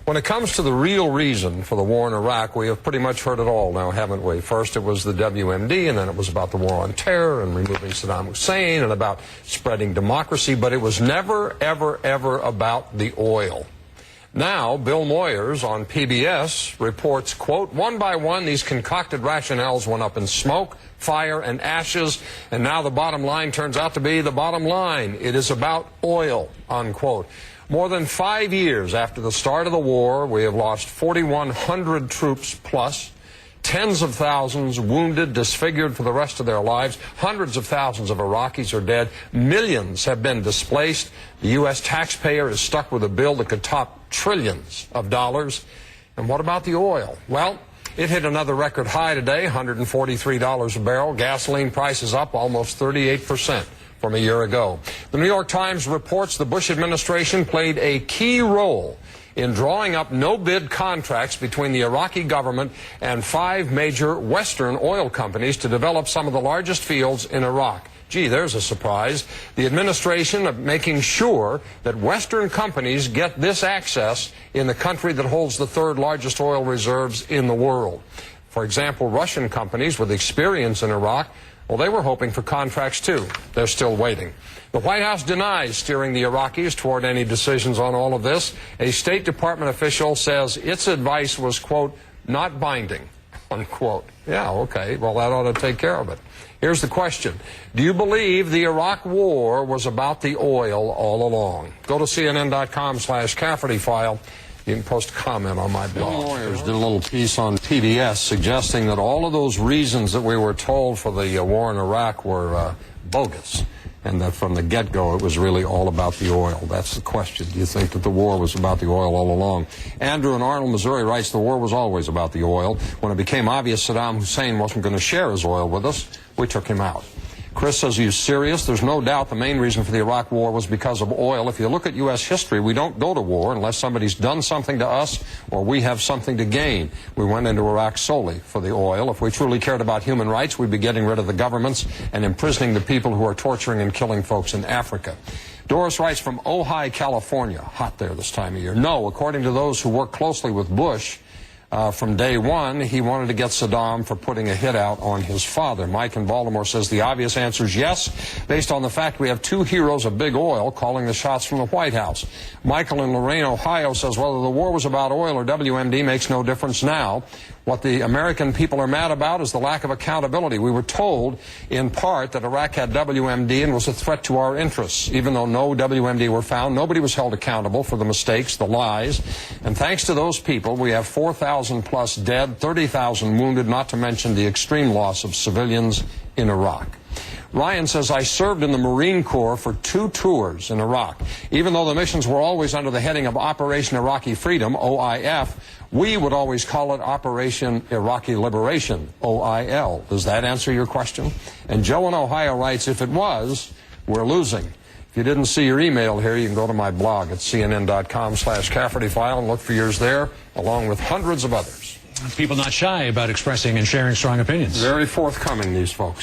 When it comes to the real reason for the war in Iraq, we have pretty much heard it all now, haven't we? First it was the WMD, and then it was about the war on terror and removing Saddam Hussein and about spreading democracy, but it was never, ever, ever about the oil. Now, Bill Moyers on PBS reports, quote, one by one, these concocted rationales went up in smoke, fire, and ashes, and now the bottom line turns out to be the bottom line. It is about oil, unquote. More than 5 years after the start of the war, we have lost 4,100 troops plus, tens of thousands wounded, disfigured for the rest of their lives. Hundreds of thousands of Iraqis are dead. Millions have been displaced. The U.S. taxpayer is stuck with a bill that could top trillions of dollars. And what about the oil? Well, it hit another record high today, $143 a barrel. Gasoline prices up almost 38% from a year ago. The New York Times reports the Bush administration played a key role in drawing up no-bid contracts between the Iraqi government and 5 major Western oil companies to develop some of the largest fields in Iraq. Gee, there's a surprise. The administration of making sure that Western companies get this access in the country that holds the 3rd largest oil reserves in the world. For example, Russian companies with experience in Iraq, well, they were hoping for contracts too. They're still waiting. The White House denies steering the Iraqis toward any decisions on all of this. A State Department official says its advice was, quote, not binding, unquote. Yeah, okay, well, that ought to take care of it. Here's the question. Do you believe the Iraq war was about the oil all along? Go to CNN.com/Cafferty file. You can post a comment on my blog. Bill Moyers did a little piece on PBS suggesting that all of those reasons that we were told for the war in Iraq were bogus, and that from the get-go it was really all about the oil. That's the question. Do you think that the war was about the oil all along? Andrew in Arnold, Missouri writes, the war was always about the oil. When it became obvious Saddam Hussein wasn't going to share his oil with us, we took him out. Chris says, are you serious? There's no doubt the main reason for the Iraq war was because of oil. If you look at U.S. history, we don't go to war unless somebody's done something to us or we have something to gain. We went into Iraq solely for the oil. If we truly cared about human rights, we'd be getting rid of the governments and imprisoning the people who are torturing and killing folks in Africa. Doris writes from Ojai, California. Hot there this time of year. No, according to those who work closely with Bush, from day one, he wanted to get Saddam for putting a hit out on his father. Mike in Baltimore says the obvious answer is yes, based on the fact we have 2 heroes of big oil calling the shots from the White House. Michael in Lorain, Ohio says whether the war was about oil or WMD makes no difference now. What the American people are mad about is the lack of accountability. We were told, in part, that Iraq had WMD and was a threat to our interests. Even though no WMD were found, nobody was held accountable for the mistakes, the lies. And thanks to those people, we have 4,000 plus dead, 30,000 wounded, not to mention the extreme loss of civilians in Iraq. Ryan says, I served in the Marine Corps for 2 tours in Iraq. Even though the missions were always under the heading of Operation Iraqi Freedom, OIF, we would always call it Operation Iraqi Liberation, OIL. Does that answer your question? And Joe in Ohio writes, if it was, we're losing. If you didn't see your email here, you can go to my blog at cnn.com/Cafferty file and look for yours there, along with hundreds of others. People not shy about expressing and sharing strong opinions. Very forthcoming, these folks.